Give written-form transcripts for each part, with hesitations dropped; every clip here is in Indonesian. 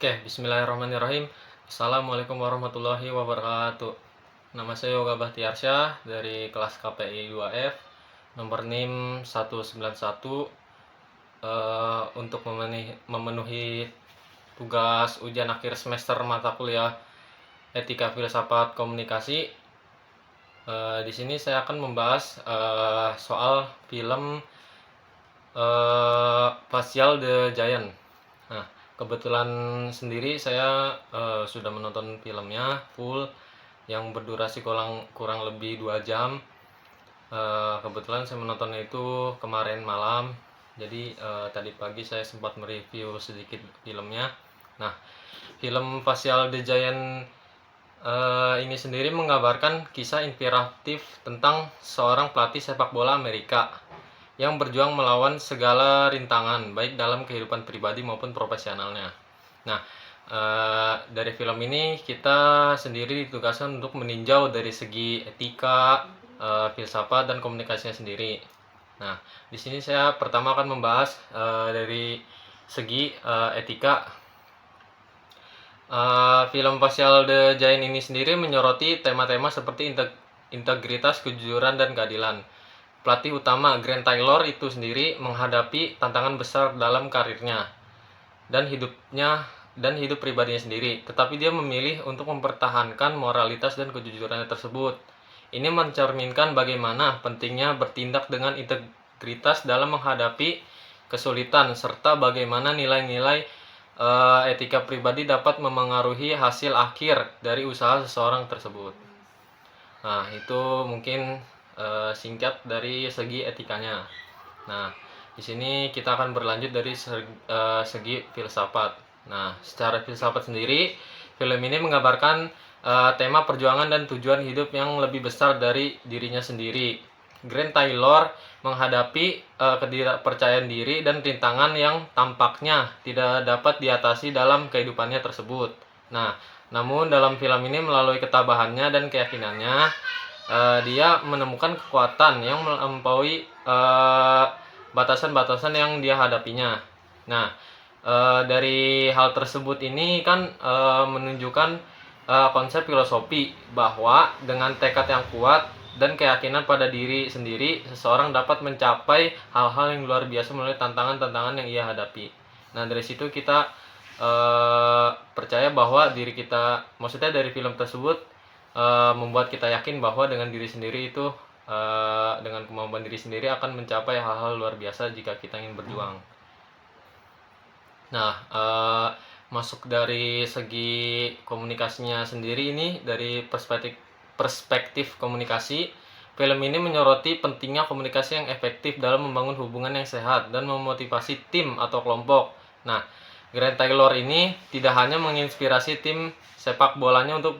Oke, bismillahirrahmanirrahim. Assalamualaikum warahmatullahi wabarakatuh. Nama saya Yoga Bahtiarsyah dari kelas KPI 2F, nomor NIM 191, untuk memenuhi tugas ujian akhir semester mata kuliah Etika Filsafat Komunikasi. Di sini saya akan membahas soal film Facial the Giant. Nah, kebetulan sendiri saya sudah menonton filmnya full yang berdurasi kurang lebih 2 jam. Kebetulan saya menontonnya itu kemarin malam. Jadi tadi pagi saya sempat mereview sedikit filmnya. Nah, film Facial the Giant ini sendiri menggambarkan kisah inspiratif tentang seorang pelatih sepak bola Amerika yang berjuang melawan segala rintangan baik dalam kehidupan pribadi maupun profesionalnya. Nah, dari film ini kita sendiri ditugaskan untuk meninjau dari segi etika, filsafat dan komunikasinya sendiri. Nah, di sini saya pertama akan membahas dari segi etika. Film Facial the Giant ini sendiri menyoroti tema-tema seperti integritas, kejujuran, dan keadilan. Pelatih utama Grant Taylor itu sendiri menghadapi tantangan besar dalam karirnya dan hidup pribadinya sendiri, tetapi dia memilih untuk mempertahankan moralitas dan kejujurannya tersebut. Ini mencerminkan bagaimana pentingnya bertindak dengan integritas dalam menghadapi kesulitan serta bagaimana nilai-nilai etika pribadi dapat memengaruhi hasil akhir dari usaha seseorang tersebut. Nah, itu mungkin singkat dari segi etikanya. Nah, di sini kita akan berlanjut dari segi filsafat. Nah, secara filsafat sendiri, film ini menggambarkan tema perjuangan dan tujuan hidup yang lebih besar dari dirinya sendiri. Grant Taylor menghadapi ketidakpercayaan diri dan rintangan yang tampaknya tidak dapat diatasi dalam kehidupannya tersebut. Nah, namun dalam film ini melalui ketabahannya dan keyakinannya, dia menemukan kekuatan yang melampaui batasan-batasan yang dia hadapinya. Nah, dari hal tersebut ini kan menunjukkan konsep filosofi bahwa dengan tekad yang kuat dan keyakinan pada diri sendiri, seseorang dapat mencapai hal-hal yang luar biasa melalui tantangan-tantangan yang ia hadapi. Nah, dari situ kita percaya bahwa diri kita, maksudnya dari film tersebut membuat kita yakin bahwa dengan diri sendiri itu, dengan kemampuan diri sendiri akan mencapai hal-hal luar biasa jika kita ingin berjuang. Nah, masuk dari segi komunikasinya sendiri ini, dari perspektif komunikasi, film ini menyoroti pentingnya komunikasi yang efektif dalam membangun hubungan yang sehat dan memotivasi tim atau kelompok. Nah, Grant Taylor ini tidak hanya menginspirasi tim sepak bolanya untuk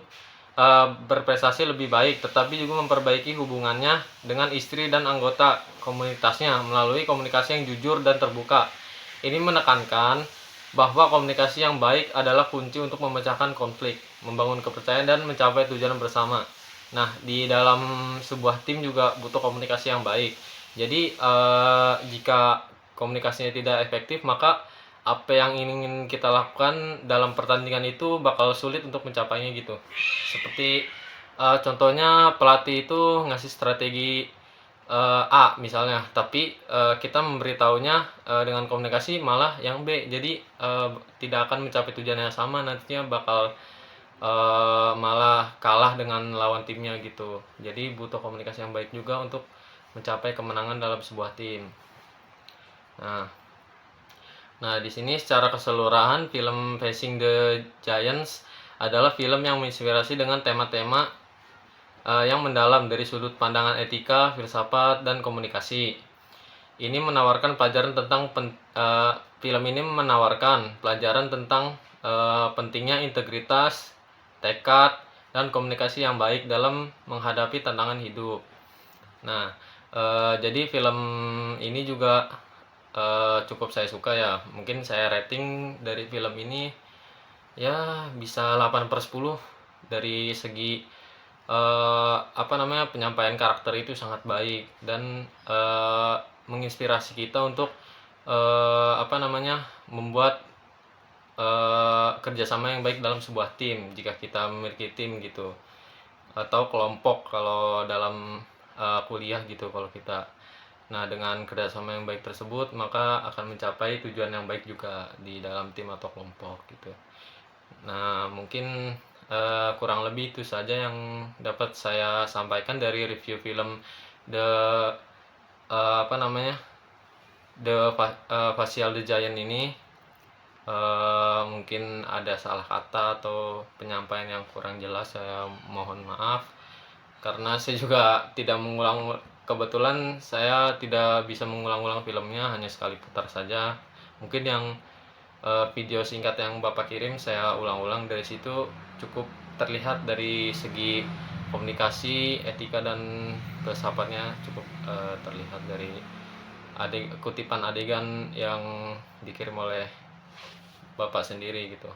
berprestasi lebih baik, tetapi juga memperbaiki hubungannya dengan istri dan anggota komunitasnya melalui komunikasi yang jujur dan terbuka. Ini menekankan bahwa komunikasi yang baik adalah kunci untuk memecahkan konflik, membangun kepercayaan, dan mencapai tujuan bersama. Nah, di dalam sebuah tim juga butuh komunikasi yang baik. Jadi, jika komunikasinya tidak efektif, maka apa yang ingin kita lakukan dalam pertandingan itu bakal sulit untuk mencapainya gitu. Seperti contohnya pelatih itu ngasih strategi A misalnya, tapi kita memberitahunya dengan komunikasi malah yang B. Jadi tidak akan mencapai tujuan yang sama, nantinya bakal malah kalah dengan lawan timnya gitu. Jadi butuh komunikasi yang baik juga untuk mencapai kemenangan dalam sebuah tim. Nah, di sini secara keseluruhan film Facing the Giants adalah film yang menginspirasi dengan tema-tema yang mendalam dari sudut pandangan etika, filsafat, dan komunikasi. Ini menawarkan pelajaran tentang film ini menawarkan pelajaran tentang pentingnya integritas, tekad, dan komunikasi yang baik dalam menghadapi tantangan hidup. Nah, jadi film ini juga cukup saya suka ya. Mungkin saya rating dari film ini ya bisa 8/10. Dari segi penyampaian karakter itu sangat baik dan menginspirasi kita untuk membuat kerjasama yang baik dalam sebuah tim jika kita memiliki tim gitu, atau kelompok kalau dalam kuliah gitu kalau kita. Nah, dengan kerjasama yang baik tersebut maka akan mencapai tujuan yang baik juga di dalam tim atau kelompok gitu. Nah, mungkin kurang lebih itu saja yang dapat saya sampaikan dari review film The apa namanya, Facial the Giant ini. Mungkin ada salah kata atau penyampaian yang kurang jelas, saya mohon maaf karena saya juga tidak mengulang, kebetulan saya tidak bisa mengulang-ulang filmnya, hanya sekali putar saja. Mungkin yang video singkat yang Bapak kirim saya ulang-ulang, dari situ cukup terlihat dari segi komunikasi, etika dan filsafatnya cukup terlihat dari kutipan adegan yang dikirim oleh Bapak sendiri gitu.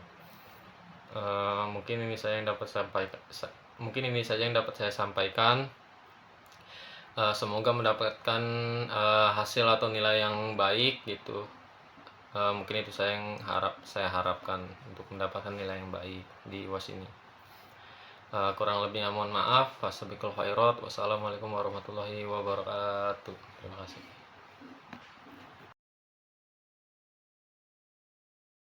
Mungkin ini saya yang dapat sampaikan. Mungkin ini saja yang dapat saya sampaikan. Semoga mendapatkan hasil atau nilai yang baik gitu. Mungkin itu saya harapkan untuk mendapatkan nilai yang baik di UAS ini. Kurang lebihnya mohon maaf. Wassalamualaikum warahmatullahi wabarakatuh. Terima kasih.